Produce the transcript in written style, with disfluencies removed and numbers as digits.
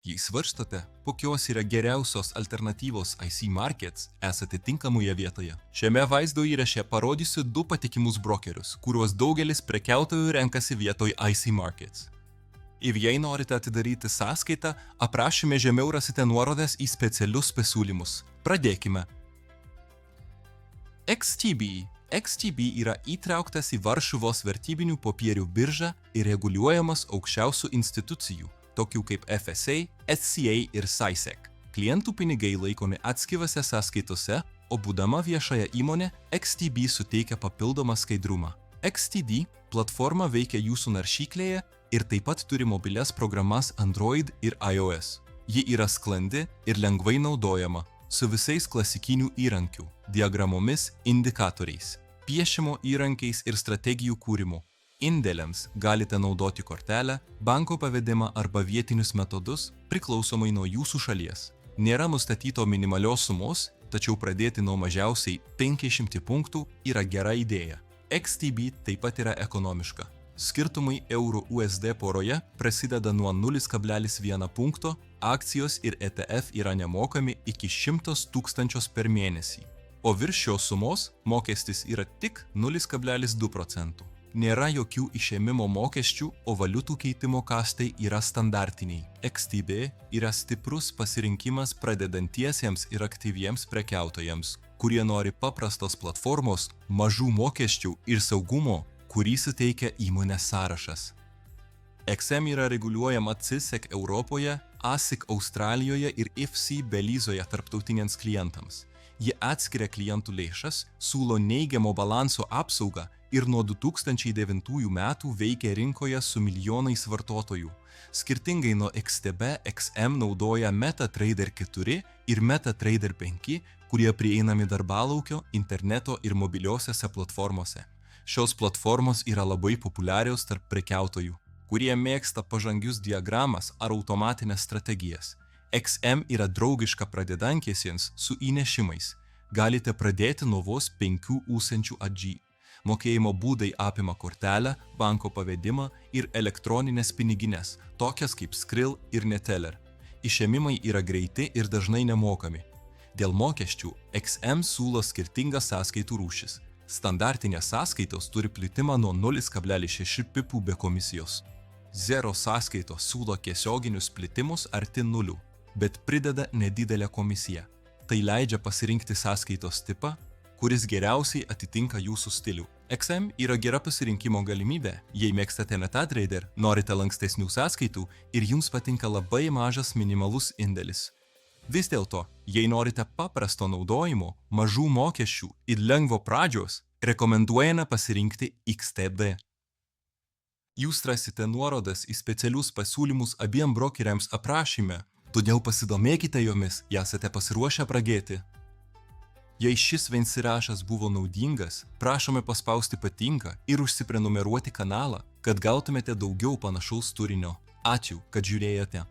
Jei svarstote, kokios yra geriausios alternatyvos IC Markets, esate tinkamoje vietoje. Šiame vaizdo įraše parodysiu du patikimus brokerius, kuriuos daugelis prekiautojų renkasi vietoj IC Markets. Ir jei norite atidaryti sąskaitą, aprašyme žemiau rasite nuorodas į specialius pasiūlymus. Pradėkime. XTB. XTB yra įtrauktas į Varšuvos vertybinių popierių biržą ir reguliuojamas aukščiausių institucijų, tokių kaip FSA, SCA ir SISEC. Klientų pinigai laikomi atskirose sąskaitose, o būdama viešąją įmonę, XTB suteikia papildomą skaidrumą. XTD platforma veikia jūsų naršyklėje ir taip pat turi mobilias programas Android ir iOS. Ji yra sklandi ir lengvai naudojama, su visais klasikinių įrankių, diagramomis, indikatoriais, piešimo įrankiais ir strategijų kūrimu. Indėliams galite naudoti kortelę, banko pavedimą arba vietinius metodus priklausomai nuo jūsų šalies. Nėra nustatyto minimalios sumos, tačiau pradėti nuo mažiausiai 500 punktų yra gera idėja. XTB taip pat yra ekonomiška. Skirtumai eurų USD poroje prasideda nuo 0,1 punkto, akcijos ir ETF yra nemokami iki 100 000 per mėnesį. O virš šios sumos mokestis yra tik 0,2%. Nėra jokių išėmimo mokesčių, o valiutų keitimo kaštai yra standartiniai. XTB yra stiprus pasirinkimas pradedantiesiems ir aktyviems prekiautojams, kurie nori paprastos platformos, mažų mokesčių ir saugumo, kurį suteikia įmonės sąrašas. XM yra reguliuojama CISEC Europoje, ASIC Australijoje ir IFSC Belizoje tarptautiniams klientams. Jie atskiria klientų lėšas, siūlo neigiamo balanso apsaugą ir nuo 2009 metų veikia rinkoje su milijonais vartotojų. Skirtingai nuo XTB, XM naudoja MetaTrader 4 ir MetaTrader 5, kurie prieinami darbalaukio, interneto ir mobiliosiose platformose. Šios platformos yra labai populiarios tarp prekiautojų, kurie mėgsta pažangius diagramas ar automatinės strategijas. XM yra draugiška pradedantiesiems su įnešimais. Galite pradėti nuo vos 5 AG. Mokėjimo būdai apima kortelę, banko pavedimą ir elektroninės piniginės, tokias kaip Skrill ir Neteller. Išėmimai yra greiti ir dažnai nemokami. Dėl mokesčių XM siūlo skirtingas sąskaitų rūšis. Standartinės sąskaitos turi plitimą nuo 0,6 pipų be komisijos. Zero sąskaitos siūlo tiesioginius plitimus arti 0, bet prideda nedidelę komisiją. Tai leidžia pasirinkti sąskaitos tipą, kuris geriausiai atitinka jūsų stilių. XM yra gera pasirinkimo galimybė, jei mėgstate MetaTrader, norite lankstesnių sąskaitų ir jums patinka labai mažas minimalus indėlis. Vis dėlto, jei norite paprasto naudojimo, mažų mokesčių ir lengvo pradžios, rekomenduojame pasirinkti XTB. Jūs rasite nuorodas į specialius pasiūlymus abiem brokeriams aprašyme, todėl pasidomėkite jomis, jei esate pasiruošę pradėti. Jei šis įrašas buvo naudingas, prašome paspausti patinka ir užsiprenumeruoti kanalą, kad gautumėte daugiau panašaus turinio. Ačiū, kad žiūrėjote.